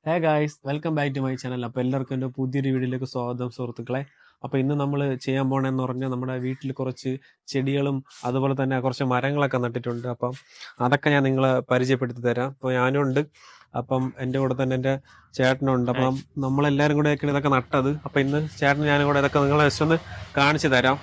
Hey guys, welcome back to my channel. അപ്പോൾ എല്ലാവർക്കും എൻ്റെ പുതിയൊരു വീഡിയോയിലേക്ക് സ്വാഗതം സുഹൃത്തുക്കളെ. അപ്പോൾ ഇന്ന് നമ്മൾ ചെയ്യാൻ പോകണമെന്ന് പറഞ്ഞാൽ നമ്മുടെ വീട്ടിൽ കുറച്ച് ചെടികളും അതുപോലെ തന്നെ കുറച്ച് മരങ്ങളൊക്കെ നട്ടിട്ടുണ്ട്. അപ്പം അതൊക്കെ ഞാൻ നിങ്ങളെ പരിചയപ്പെടുത്തി തരാം. അപ്പോൾ ഞാനും ഉണ്ട്, അപ്പം എൻ്റെ കൂടെ തന്നെ എൻ്റെ ചേട്ടനുണ്ട്. അപ്പം നമ്മളെല്ലാവരും കൂടെയൊക്കെയാണ് ഇതൊക്കെ നട്ടത്. അപ്പോൾ ഇന്ന് ചേട്ടൻ ഞാനും കൂടെ ഇതൊക്കെ നിങ്ങളെ ജസ്റ്റ് ഒന്ന് കാണിച്ചു തരാം.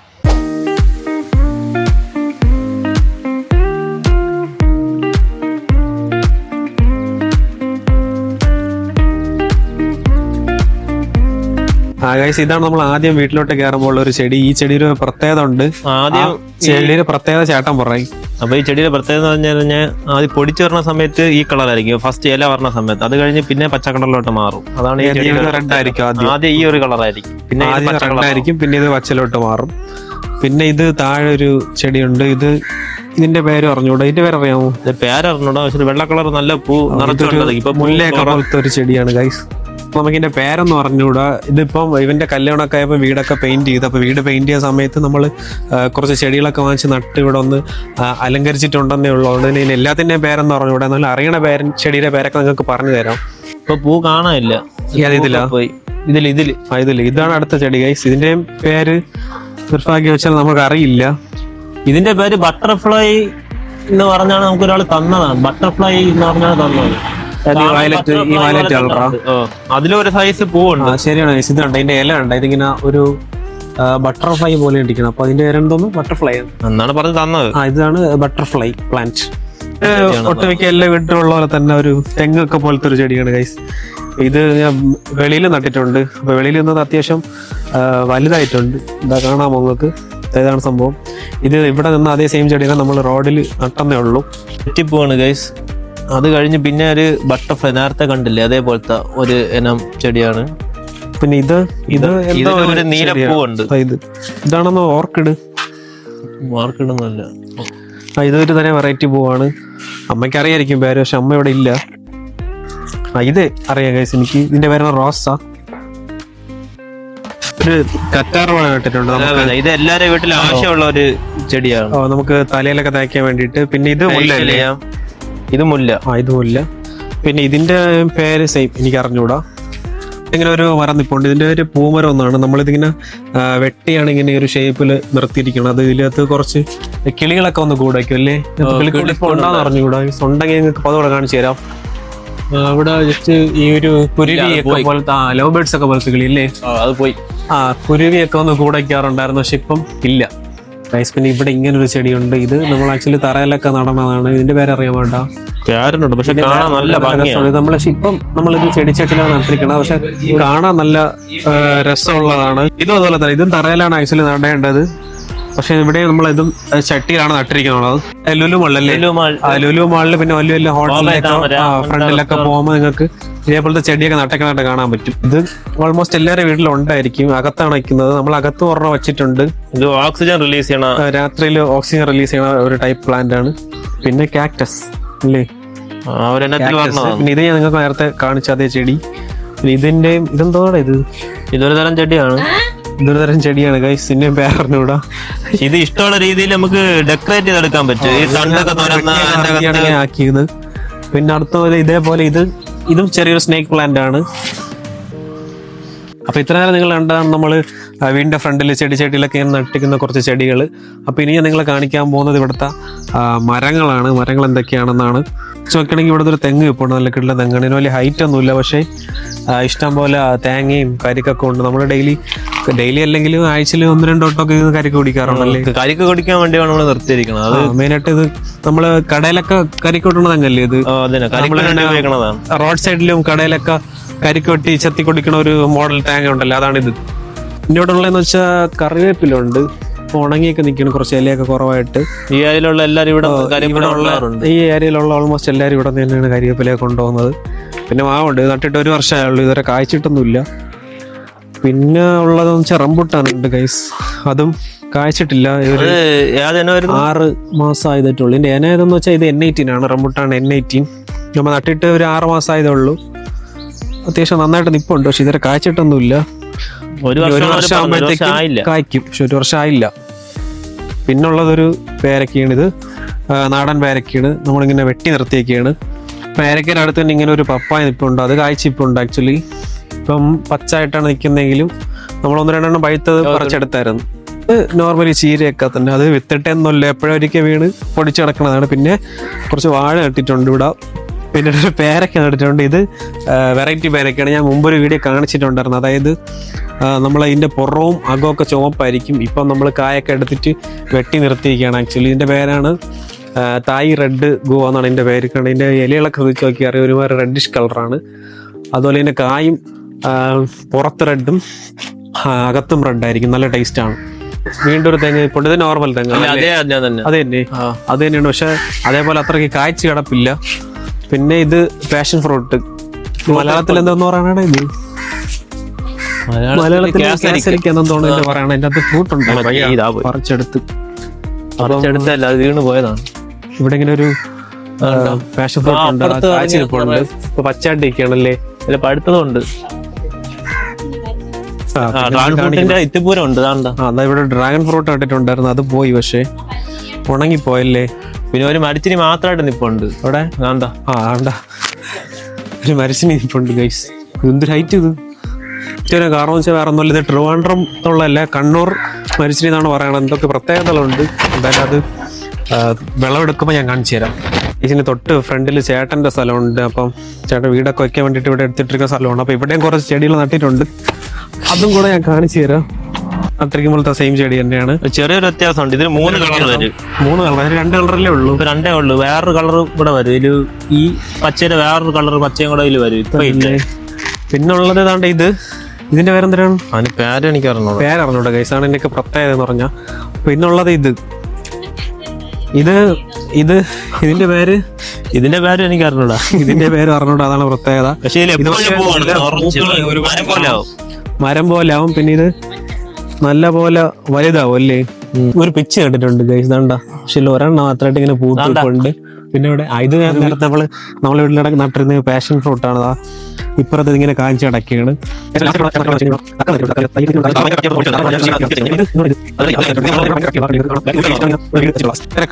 ഇതാണ് നമ്മൾ ആദ്യം വീട്ടിലോട്ട് കയറുമ്പോൾ ഒരു ചെടി. ഈ ചെടിയുടെ പ്രത്യേകത ഉണ്ട്. ആദ്യം ചെടിയുടെ പ്രത്യേകത ചേട്ടൻ പറയും. അപ്പൊ ഈ ചെടിയുടെ പ്രത്യേകത എന്ന് പറഞ്ഞു കഴിഞ്ഞാൽ ആദ്യം പൊടിച്ചു വരുന്ന സമയത്ത് ഈ കളറായിരിക്കും ഫസ്റ്റ് ഇല വരുന്ന സമയത്ത്. അത് കഴിഞ്ഞ് പിന്നെ പച്ച കളറിലോട്ട് മാറും. അതാണ് ഈ റെഡ് ആയിരിക്കും. ആദ്യം ഈ ഒരു കളറായിരിക്കും, പിന്നെ റെഡായിരിക്കും, പിന്നെ ഇത് പച്ചലോട്ട് മാറും. പിന്നെ ഇത് താഴെ ഒരു ചെടിയുണ്ട്. ഇതിന്റെ പേര് അറിഞ്ഞൂടാ. ഇതിന്റെ പേര് അറിയാമോ? പേരറിഞ്ഞൂടാ, പക്ഷെ വെള്ള കളർ നല്ല പൂ നിറച്ചുള്ളത്. ഇപ്പൊ മുല്ലയൊക്കെ പോലത്തെ ഒരു ചെടിയാണ് ഗൈസ്. നമുക്കിന്റെ പേരൊന്നും അറിഞ്ഞൂടാ. ഇതിപ്പം ഇവന്റെ കല്യാണമൊക്കെ ആയപ്പോൾ വീടൊക്കെ പെയിന്റ് ചെയ്ത്, അപ്പൊ വീട് പെയിന്റ് ചെയ്ത സമയത്ത് നമ്മൾ കുറച്ച് ചെടികളൊക്കെ വാങ്ങിച്ച് നട്ട് ഇവിടെ ഒന്ന് അലങ്കരിച്ചിട്ടുണ്ടെന്നേ ഉള്ളൂ. അതുകൊണ്ട് തന്നെ എല്ലാത്തിന്റെയും പേരൊന്നും അറിഞ്ഞൂടാ. എന്നാലും അറിയണ ചെടിയുടെ പേരൊക്കെ നിങ്ങൾക്ക് പറഞ്ഞു തരാം. ഇപ്പൊ പൂ കാണാനില്ല. ഇതാണ് അടുത്ത ചെടി ഗൈസ്. ഇതിന്റെയും പേര് നിർഭാഗ്യവശാൽ നമുക്ക് അറിയില്ല. ഇതിന്റെ പേര് ബട്ടർഫ്ലൈ എന്ന് പറഞ്ഞാണ് നമുക്ക് ഒരാൾ തന്നതാണ്. ബട്ടർഫ്ലൈ എന്ന് പറഞ്ഞാണ് തന്നത്. അതിലൊരു സൈസ് പൂവുണ്ട്. ശരിയാണ്. ഇതുണ്ട്, അതിന്റെ ഇല ഉണ്ട്. ഇതിങ്ങനെ ഒരു ബട്ടർഫ്ലൈ പോലെ ഇരിക്കണം. അപ്പൊ അതിന്റെ പേര് എന്തോന്നു? ബട്ടർഫ്ലൈ എന്നാണ് പറഞ്ഞ് തന്നത്. ഇതാണ് ബട്ടർഫ്ലൈ പ്ലാന്റ്. ഒട്ടുമിക്ക എല്ലാ വീട്ടിലുള്ള പോലെ തന്നെ ഒരു തെങ്ങൊക്കെ പോലത്തെ ഒരു ചെടിയാണ് ഗൈസ്. ഇത് ഞാൻ വെളിയിൽ നട്ടിട്ടുണ്ട്. അപ്പൊ വെളിയിൽ നിന്നത് അത്യാവശ്യം വലുതായിട്ടുണ്ട്. ഇതാ കാണാമോ നിങ്ങൾക്ക്? ഇതാണ് സംഭവം. ഇത് ഇവിടെ നിന്ന് അതേ സെയിം ചെടിയാണ് നമ്മൾ റോഡിൽ നട്ടന്നേ ഉള്ളൂ. തെറ്റിപ്പോവാണ് ഗൈസ്. അത് കഴിഞ്ഞ് പിന്നെ ഒരു ബട്ടർഫ്ലൈ നേരത്തെ കണ്ടില്ലേ, അതേപോലത്തെ ഒരു ഇനം ചെടിയാണ്. പിന്നെ ഇത് ഒരു നീലപ്പൂവുണ്ട്. ഇതാണെന്നോ? ഓർക്കിഡ് എന്നല്ല, ഇതൊരു തന്നെ വെറൈറ്റി പൂവാണ്. അമ്മയ്ക്ക് അറിയായിരിക്കും പേര്, പക്ഷെ അമ്മ ഇവിടെ ഇല്ല. ഇത് അറിയാം ഗൈസ് എനിക്ക്. ഇതിന്റെ പേരാണ് റോസാ. ഒരു കറ്റാർവാഴ കേട്ടിട്ടുണ്ട്. ഇത് എല്ലാവരുടെ വീട്ടിലും ആവശ്യമുള്ള ഒരു ചെടിയാണ്. നമുക്ക് തലയിലൊക്കെ തേക്കാൻ വേണ്ടിട്ട്. പിന്നെ ഇത് ഇത് മുല്ല. ഇത് മുല്ല. പിന്നെ ഇതിന്റെ പേര് സെയിം എനിക്ക് അറിഞ്ഞൂടാ. ഇങ്ങനെ ഒരു മരം നിപ്പുണ്ട്. ഇതിന്റെ പേര് പൂമരം ഒന്നാണ്. നമ്മളിതിങ്ങനെ വെട്ടിയാണ് ഇങ്ങനെ ഒരു ഷേപ്പിൽ നിർത്തിയിരിക്കണം. അത് ഇതിനകത്ത് കുറച്ച് കിളികളൊക്കെ ഒന്ന് കൂടെ വയ്ക്കും അല്ലേ? ഉണ്ടാന്ന് അറിഞ്ഞുകൂടാ. ഉണ്ടെങ്കിൽ നിങ്ങൾക്ക് അതോടെ കാണിച്ചു തരാം. ഇവിടെ ജസ്റ്റ് ഈ ഒരു കുരുവിയൊക്കെ പോലത്തെ ലവ് ബേർഡ്സ് ഒക്കെ പോലത്തെ കിളി അല്ലേ? അത് പോയി. കുരുവിയൊക്കെ ഒന്ന് കൂടെ വയ്ക്കാറുണ്ടായിരുന്നു, പക്ഷെ ഇപ്പം ഇല്ല. പിന്നെ ഇവിടെ ഇങ്ങനെ ഒരു ചെടിയുണ്ട്. ഇത് നമ്മൾ ആക്ച്വലി തറയിലൊക്കെ നടന്നതാണ്. ഇതിന്റെ പേര് അറിയാൻ വേണ്ട. പക്ഷെ ഇപ്പം നമ്മളിത് ചെടിച്ചട്ടിലാണ് നട്ടിരിക്കണം, പക്ഷെ കാണാൻ നല്ല രസമുള്ളതാണ്. ഇതും അതുപോലെ തന്നെ ഇതും തറയിലാണ് ആക്ച്വലി നടേണ്ടത്. പക്ഷെ ഇവിടെ നമ്മളിതും ചട്ടിയിലാണ് നട്ടിരിക്കുന്നത്. ലുലു മാളില് പിന്നെ വലിയ വലിയ ഹോട്ടലിലൊക്കെ ഫ്രണ്ടിലൊക്കെ പോകുമ്പോൾ നിങ്ങൾക്ക് ഇതേപോലത്തെ ചെടിയൊക്കെ നട്ടൊക്കെ കാണാൻ പറ്റും. ഇത് ഓൾമോസ്റ്റ് എല്ലാവരുടെ വീട്ടിലും ഉണ്ടായിരിക്കും. അകത്താണ് വയ്ക്കുന്നത്. നമ്മൾ അകത്ത് ഒരെണ്ണം വെച്ചിട്ടുണ്ട്. ഇത് ഓക്സിജൻ റിലീസ് ചെയ്യണ, രാത്രിയിൽ ഓക്സിജൻ റിലീസ് ചെയ്യണ ഒരു ടൈപ്പ് പ്ലാന്റ് ആണ്. പിന്നെ കാക്ടസ് അല്ലേ? പിന്നെ ഇത് ഞാൻ നിങ്ങൾക്ക് നേരത്തെ കാണിച്ച അതേ ചെടി. ഇതിന്റെയും ഇതെന്തോടെ ഇതൊരു തരം ചെടിയാണ്. ഇതൊരു തരം ചെടിയാണ് ഗൈസ്. ഇതിന്റെയും പേരറിഞ്ഞൂടാ. ഇത് ഇഷ്ടമുള്ള രീതിയിൽ നമുക്ക് ഡെക്കറേറ്റ് ചെയ്തെടുക്കാൻ പറ്റും. ആക്കിയത്. പിന്നെ അടുത്ത പോലെ ഇതേപോലെ ഇതും ചെറിയൊരു സ്നേക്ക് പ്ലാന്റ് ആണ്. അപ്പൊ ഇത്ര നേരം നിങ്ങൾ കണ്ടാണ് നമ്മള് വീടിന്റെ ഫ്രണ്ടിൽ ചെടിച്ചട്ടിയിലൊക്കെ നട്ടിക്കുന്ന കുറച്ച് ചെടികൾ. അപ്പൊ ഇനി ഞാൻ നിങ്ങളെ കാണിക്കാൻ പോകുന്നത് ഇവിടുത്തെ മരങ്ങളാണ്. മരങ്ങൾ എന്തൊക്കെയാണെന്നാണ് നോക്കുകയാണെങ്കിൽ ഇവിടെ ഒരു തെങ്ങ് ഇപ്പോൾ നല്ല കിട്ടുന്ന തെങ്ങാണ്. ഇതിന് വലിയ ഹൈറ്റ് ഒന്നുമില്ല, പക്ഷേ ഇഷ്ടം പോലെ തേങ്ങയും കരിക്കൊക്കെ ഉണ്ട്. നമ്മൾ ഡെയിലി അല്ലെങ്കിലും ആഴ്ചയിൽ 1-2 വട്ടമൊക്കെ ഇത് കരിക്ക് കുടിക്കാറുണ്ടല്ലേ? കരിക്ക് കുടിക്കാൻ വേണ്ടിയാണ് നമ്മൾ നിർത്തിയിരിക്കുന്നത്. അത് മെയിനായിട്ട് ഇത് നമ്മള് കടയിലൊക്കെ കരിക്ക് കൊട്ടുന്ന തെങ്ങല്ലേ? ഇത് റോഡ് സൈഡിലും കടയിലൊക്കെ കരിക്ക് വെട്ടി ചെത്തി കുടിക്കണ ഒരു മോഡൽ തേങ്ങ ഉണ്ടല്ലോ, അതാണിത്. ഇന്നോട്ടുള്ളതെന്ന് വെച്ചാൽ കറിവേപ്പിലുണ്ട്. ഉണങ്ങിയൊക്കെ നിൽക്കണം, കുറച്ച് ഇലയൊക്കെ കുറവായിട്ട്. ഈ ഏരിയയിലുള്ള എല്ലാവരും ഇവിടെ ഈ ഏരിയയിലുള്ള ഓൾമോസ്റ്റ് എല്ലാവരും ഇവിടെ തന്നെയാണ് കരിവേപ്പിലയൊക്കെ കൊണ്ടുപോകുന്നത്. പിന്നെ മാവുണ്ട്. നട്ടിട്ട് 1 വർഷമായുള്ളൂ. ഇതുവരെ കായ്ച്ചിട്ടൊന്നുമില്ല. പിന്നെ ഉള്ളതെന്ന് വെച്ചാൽ റംബുട്ടാനുണ്ട് ഗൈസ്. അതും കായ്ച്ചിട്ടില്ല. 6 മാസം ആയതായിട്ടുള്ളൂ. ഇതിന്റെ ഏനേതെന്ന് വെച്ചാൽ ഇത് N18 ആണ്. Rambutan N18. നമ്മൾ നട്ടിട്ട് ഒരു 6 മാസം ആയതേ ഉള്ളൂ. അത്യാവശ്യം നന്നായിട്ട് നിപ്പുണ്ട്, പക്ഷെ ഇതുവരെ കായ്ച്ചിട്ടൊന്നുമില്ല. 1 വർഷം ആകുമ്പോഴത്തേക്കും കായ്ക്കും, പക്ഷെ 1 വർഷം ആയില്ല. പിന്നുള്ളതൊരു പേരക്കയാണ്. ഇത് നാടൻ പേരക്കയാണ്. നമ്മളിങ്ങനെ വെട്ടി നിർത്തിയൊക്കെയാണ്. പേരക്കയുടെ അടുത്ത് തന്നെ ഇങ്ങനെ ഒരു പപ്പായ നിൽപ്പുണ്ട്, അത് കായ്ച്ചിപ്പുണ്ട് ആക്ച്വലി. ഇപ്പം പച്ചായിട്ടാണ് നിൽക്കുന്നതെങ്കിലും നമ്മൾ 1-2 പഴുത്തത് പറിച്ചെടുത്തായിരുന്നു. ഇത് നോർമലി ചീരയൊക്കെ തന്നെ, അത് വിത്തിട്ടെന്നല്ല എപ്പോഴൊരിക്കൽ വീണ് പൊടിച്ചു കിടക്കുന്നതാണ്. പിന്നെ കുറച്ച് വാഴ നട്ടിട്ടുണ്ട് ഇവിടെ, പിന്നെ ഒരു പേരക്ക നട്ടിട്ടുണ്ട്. ഇത് വെറൈറ്റി പേരക്കയാണ്, ഞാൻ മുമ്പൊരു വീഡിയോ കാണിച്ചിട്ടുണ്ടായിരുന്നു. അതായത് നമ്മൾ അതിൻ്റെ പുറവും അകമൊക്കെ ചുവപ്പായിരിക്കും. ഇപ്പം നമ്മൾ കായൊക്കെ എടുത്തിട്ട് വെട്ടി നിർത്തിയിരിക്കുകയാണ്. ആക്ച്വലി ഇതിൻ്റെ പേരാണ് തായ് റെഡ് ഗോവ എന്നാണ് ഇതിൻ്റെ പേര്. കാരണം ഇതിൻ്റെ ഇലകളൊക്കെ ശ്രദ്ധിച്ച് നോക്കി അറിയാം, ഒരുമാതിരി റെഡിഷ് കളറാണ്. അതുപോലെ ഇതിൻ്റെ കായും പുറത്ത് റെഡും അകത്തും റെഡായിരിക്കും, നല്ല ടേസ്റ്റാണ്. വീണ്ടും ഒരു തെങ്ങ് ഇപ്പോൾ ഇത് നോർമൽ തെങ്ങ് അത് തന്നെയാണ്, പക്ഷെ അതേപോലെ അത്രയ്ക്ക് കായ്ച്ച് കിടപ്പില്ല. പിന്നെ ഇത് പാഷൻ ഫ്രൂട്ട്, മലയാളത്തിൽ എന്താന്ന് പറയണേ, ഇത് മലയാളത്തിൽ എന്താണെന്ന് പറയണ. അതിൻ്റെ അകത്ത് ഫ്രൂട്ട് ഉണ്ട്, പറിച്ചെടുത്ത് വീണ് പോയതാണ്. ഇവിടെ ഇങ്ങനെ ഒരു പാഷൻ ഫ്രൂട്ട് ഉണ്ട്, കായ്ച്ചിരിപ്പുണ്ട്. ഇപ്പൊ പച്ചാണ്ടിരിക്കുകയാണല്ലേ, അല്ല പഴുത്തതുണ്ട്. ഇത്തിപ്പൂരം ഉണ്ട്. അതാ ഇവിടെ ഡ്രാഗൺ ഫ്രൂട്ട് നട്ടിട്ടുണ്ടായിരുന്നു, അത് പോയി, പക്ഷെ ഉണങ്ങിപ്പോയല്ലേ. പിന്നെ ഒരു മരച്ചിനി മാത്രമായിട്ട് നിപ്പുണ്ട് അവിടെ. ഒരു മരച്ചിനി നിപ്പുണ്ട് ഗൈസ്. എന്ത് ഹൈറ്റ് ഇത്! കാരണം വെച്ചാൽ വേറെ ഒന്നുമില്ല, ഇത് ട്രിവാൻഡ്രം എന്നുള്ളതല്ല, കണ്ണൂർ മരച്ചിനി എന്നാണ് പറയണത്. എന്തൊക്കെ പ്രത്യേകതകളുണ്ട്. എന്തായാലും അത് വിളവെടുക്കുമ്പോൾ ഞാൻ കാണിച്ചു തരാം. ഇതിന് തൊട്ട് ഫ്രണ്ടിൽ ചേട്ടൻ്റെ സ്ഥലമുണ്ട്. അപ്പം ചേട്ടൻ വീടൊക്കെ വയ്ക്കാൻ വേണ്ടിയിട്ട് ഇവിടെ എടുത്തിട്ടിരിക്കുന്ന സ്ഥലമാണ്. അപ്പോൾ ഇവിടെയും കുറച്ച് ചെടികൾ നട്ടിട്ടുണ്ട്, അതും കൂടെ ഞാൻ കാണിച്ചു തരാം. അത്രയ്ക്ക് പോലത്തെ സെയിം ചെടി തന്നെയാണ്. ചെറിയൊരു വ്യത്യാസമുണ്ട്, ഇതിന് 3 കളർ വരും. 3 കളർ, 2 കളറല്ലേ ഉള്ളൂ. 2 ഉള്ളൂ. വേറൊരു കളർ കൂടെ വരും ഇതില്, ഈ പച്ചയുടെ വേറൊരു കളർ പച്ചയും കൂടെ ഇതിൽ വരും. പിന്നെ ഉള്ളത് ഏതാണ്ട് ഇതിന്റെ പേരെന്തിനാണ്? അതിന് പേര് അറിഞ്ഞൂടാ ഗൈസാണ് എന്നൊക്കെ പ്രത്യേകത എന്ന് പറഞ്ഞാൽ. പിന്നുള്ളത് ഇതിന്റെ പേര് എനിക്ക് അറിഞ്ഞൂടാ. ഇതിന്റെ പേര് അറിഞ്ഞൂടാ, അതാണ് പ്രത്യേകത. മരം പോലെ ആവും. പിന്നെ ഇത് നല്ല പോലെ വലുതാവും അല്ലേ. ഒരു പിച്ച് കണ്ടിട്ടുണ്ട് ഗൈസ്, ഇതാണ്ട. പക്ഷെ ഒരെണ്ണം മാത്രമായിട്ട് ഇങ്ങനെ പൂത്തുണ്ട്. പിന്നെ ഇവിടെ ഇത് നേരത്തെ നമ്മളെ വീട്ടിൽ നട്ടിരുന്ന പാഷൻ ഫ്രൂട്ടാണ്. ഇപ്പുറത്ത് ഇങ്ങനെ കാഞ്ചി അടക്കുകയാണ്.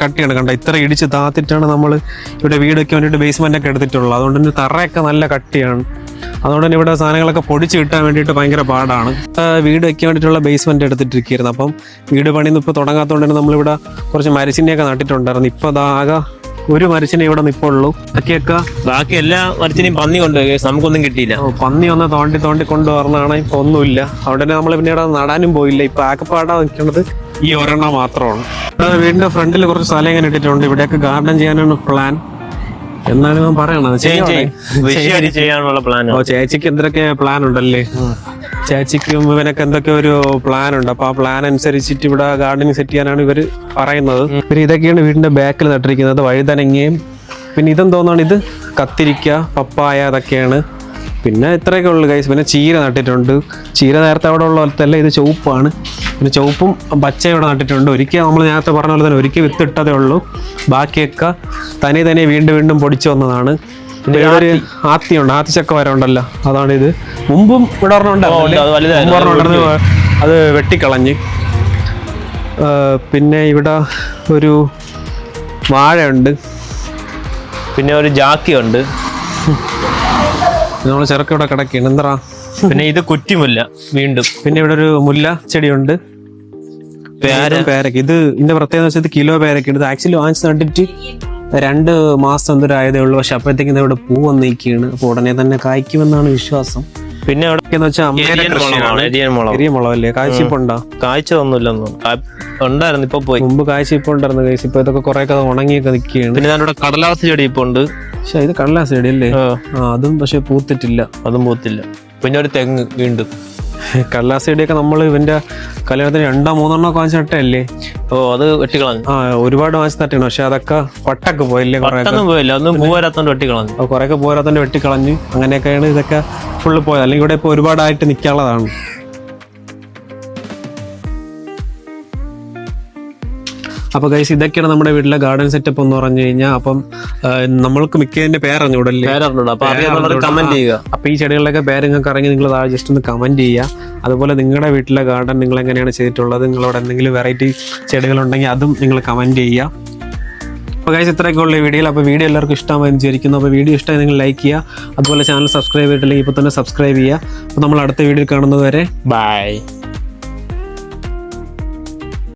കട്ടിയാണ് കണ്ട, ഇത്ര ഇടിച്ച് താത്തിട്ടാണ് നമ്മൾ ഇവിടെ വീടൊക്കെ വേണ്ടിയിട്ട് ബേസ്മെന്റ് ഒക്കെ എടുത്തിട്ടുള്ളത്. അതുകൊണ്ട് തന്നെ തറയൊക്കെ നല്ല കട്ടിയാണ്. അതുകൊണ്ട് തന്നെ ഇവിടെ സാധനങ്ങളൊക്കെ പൊടിച്ച് കിട്ടാൻ വേണ്ടിയിട്ട് ഭയങ്കര പാടാണ്. വീട് വെക്കാൻ വേണ്ടിയിട്ടുള്ള ബേസ്മെന്റ് എടുത്തിട്ടിരിക്കുകയായിരുന്നു. അപ്പം വീട് പണിന്ന് ഇപ്പോൾ തുടങ്ങാത്തതുകൊണ്ട് തന്നെ നമ്മളിവിടെ കുറച്ച് മരച്ചിനെയൊക്കെ നട്ടിട്ടുണ്ടായിരുന്നു. ഇപ്പൊ അതാകെ ഒരു മരച്ചിനെ ഇവിടെ നിപ്പുള്ളൂ. ബാക്കി എല്ലാ മരച്ചിനെയും പന്നി കൊണ്ടുപോയി, നമുക്കൊന്നും കിട്ടിയില്ല. പന്നി ഒന്ന് തോണ്ടി കൊണ്ടുവരണതാണ്. ഇപ്പൊ ഒന്നുമില്ല. അവിടെ തന്നെ നമ്മൾ പിന്നെ ഇവിടെ നടാനും പോയില്ല. ഇപ്പൊ ആക്കപ്പാടാ നിൽക്കുന്നത് ഈ ഒരെണ്ണം മാത്രമാണ്. വീടിന്റെ ഫ്രണ്ടിൽ കുറച്ച് സ്ഥലം ഇങ്ങനെ ഇട്ടിട്ടുണ്ട്. ഇവിടെയൊക്കെ ഗാർഡൻ ചെയ്യാനാണ് പ്ലാൻ. എന്നാലും ഞാൻ പറയണത് ചെയ്യാനുള്ള പ്ലാൻ. ചേച്ചിക്ക് എന്തൊക്കെ പ്ലാൻ ഉണ്ടല്ലേ? ചേച്ചിക്കും ഇവനൊക്കെ എന്തൊക്കെ ഒരു പ്ലാൻ ഉണ്ട്. അപ്പൊ ആ പ്ലാൻ അനുസരിച്ചിട്ട് ഇവിടെ ഗാർഡനിങ് സെറ്റ് ചെയ്യാനാണ് ഇവര് പറയുന്നത്. പിന്നെ ഇതൊക്കെയാണ് വീടിന്റെ ബാക്കിൽ നട്ടിരിക്കുന്നത്, വഴുതനങ്ങയും. പിന്നെ ഇതെന്തോന്നാണ്, ഇത് കത്തിരിക്ക, പപ്പായ, അതൊക്കെയാണ്. പിന്നെ ഇത്രയൊക്കെ ഉള്ളു ഗൈസ്. പിന്നെ ചീര നട്ടിട്ടുണ്ട്. ചീര നേരത്തെ അവിടെ ഉള്ള പോലത്തെ ഇത് ചുവപ്പാണ്. പിന്നെ ചുവപ്പും പച്ചയും ഇവിടെ നട്ടിട്ടുണ്ട്. ഒരിക്കൽ നമ്മൾ നേരത്തെ പറഞ്ഞ പോലെ തന്നെ ഒരിക്കൽ വിത്തിട്ടതേ ഉള്ളൂ. ബാക്കിയൊക്കെ തനിയെ വീണ്ടും പൊടിച്ചു വന്നതാണ്. പിന്നെ ഒരു ആത്തിയുണ്ട്, ആത്തിച്ചക്ക വരെ ഉണ്ടല്ലോ, അതാണ് ഇത്. മുമ്പും ഇവിടെ ഉണ്ടായിരുന്നു, അത് വെട്ടിക്കളഞ്ഞ്. പിന്നെ ഇവിടെ ഒരു വാഴയുണ്ട്, പിന്നെ ഒരു ജാക്കിയുണ്ട്. നമ്മൾ ചെറുക്ക ഇവിടെ കിടക്കുകയാണ്. എന്താ പിന്നെ ഇത് കുറ്റിമുല്ല വീണ്ടും. പിന്നെ ഇവിടെ ഒരു മുല്ല ചെടിയുണ്ട്, പേരക്ക. ഇതിന്റെ പ്രത്യേകത വെച്ചാൽ ഇത് കിലോ പേരക്ക. ഇത് ആക്ച്വലി വാങ്ങിച്ച് നട്ടിട്ട് 2 മാസം എന്തോരം ആയതേ ഉള്ളൂ. പക്ഷെ അപ്പോഴത്തേക്കും ഇവിടെ പൂ വന്നിരിക്കുകയാണ്. അപ്പൊ ഉടനെ തന്നെ കായ്ക്കുമെന്നാണ് വിശ്വാസം. പിന്നെ എവിടെയെന്ന് വെച്ചാൽ മുളകല്ലേ, കായ്ച്ചിപ്പുണ്ടോ? കായ്ച്ചതൊന്നുമില്ലെന്നോ ഉണ്ടായിരുന്നു, ഇപ്പൊ പോയി. മുമ്പ് കായ്ച്ചിപ്പുണ്ടായിരുന്നു കഴിച്ച്. ഇപ്പൊ ഇതൊക്കെ കുറെ ഉണങ്ങിയൊക്കെ നിൽക്കുകയാണ്. പിന്നെ ഞാനിവിടെ കടലാസ് ചെടി ഇപ്പൊ ഉണ്ട്. പക്ഷെ ഇത് കടലാസ് ചെടി അല്ലേ? അതും പക്ഷെ പൂത്തിട്ടില്ല. അതും പൂത്തില്ല. പിന്നെ ഒരു തെങ്ങ് വീണ്ടും. കടലാസ് ചെടിയൊക്കെ നമ്മൾ ഇവന്റെ കല്യാണത്തിന് 2-3 വാങ്ങിച്ച് നട്ടല്ലേ? അത് വെട്ടിക്കളഞ്ഞു. ഒരുപാട് വാങ്ങിച്ച് നട്ടാണ്. പക്ഷെ അതൊക്കെ പട്ടൊക്കെ പോയില്ലേ? പോയില്ല, ഒന്നും പൂവരാത്തോണ്ട് വെട്ടിക്കളഞ്ഞു. കുറെയൊക്കെ പൂവരാത്തോണ്ട് വെട്ടിക്കളഞ്ഞു. അങ്ങനെയൊക്കെയാണ് ഇതൊക്കെ ഫുള്ള് പോയത്. അല്ലെങ്കിൽ ഇവിടെ ഇപ്പൊ ഒരുപാടായിട്ട് നിൽക്കാനുള്ളതാണ്. അപ്പൊ ഗൈസ്, ഇതൊക്കെയാണ് നമ്മുടെ വീട്ടിലെ ഗാർഡൻ സെറ്റപ്പ് എന്ന് പറഞ്ഞു കഴിഞ്ഞാൽ. അപ്പം നമ്മൾക്ക് മിക്കതിന്റെ പേരറിഞ്ഞൂടല്ലേ? അപ്പൊ ഈ ചെടികളുടെയൊക്കെ പേര് നിങ്ങൾക്ക് അറിഞ്ഞ് നിങ്ങൾ ജസ്റ്റ് ഒന്ന് കമന്റ് ചെയ്യുക. അതുപോലെ നിങ്ങളുടെ വീട്ടിലെ ഗാർഡൻ നിങ്ങൾ എങ്ങനെയാണ് ചെയ്തിട്ടുള്ളത്, നിങ്ങളോട് എന്തെങ്കിലും വെറൈറ്റി ചെടികളുണ്ടെങ്കിൽ അതും നിങ്ങൾ കമന്റ് ചെയ്യുക. അപ്പോൾ ഗൈസ് ഇത്രയൊക്കെ ഉള്ള ഈ വീഡിയോയിൽ. അപ്പോൾ വീഡിയോ എല്ലാവർക്കും ഇഷ്ടമായി വിചാരിക്കുന്നു. അപ്പോൾ വീഡിയോ ഇഷ്ടമായി നിങ്ങൾ ലൈക്ക് ചെയ്യുക, അതുപോലെ ചാനൽ സബ്സ്ക്രൈബ് ചെയ്തിട്ടില്ലെങ്കിൽ ഇപ്പോൾ തന്നെ സബ്സ്ക്രൈബ് ചെയ്യുക. അപ്പോൾ നമ്മൾ അടുത്ത വീഡിയോയിൽ കാണുന്നത് വരെ ബൈ.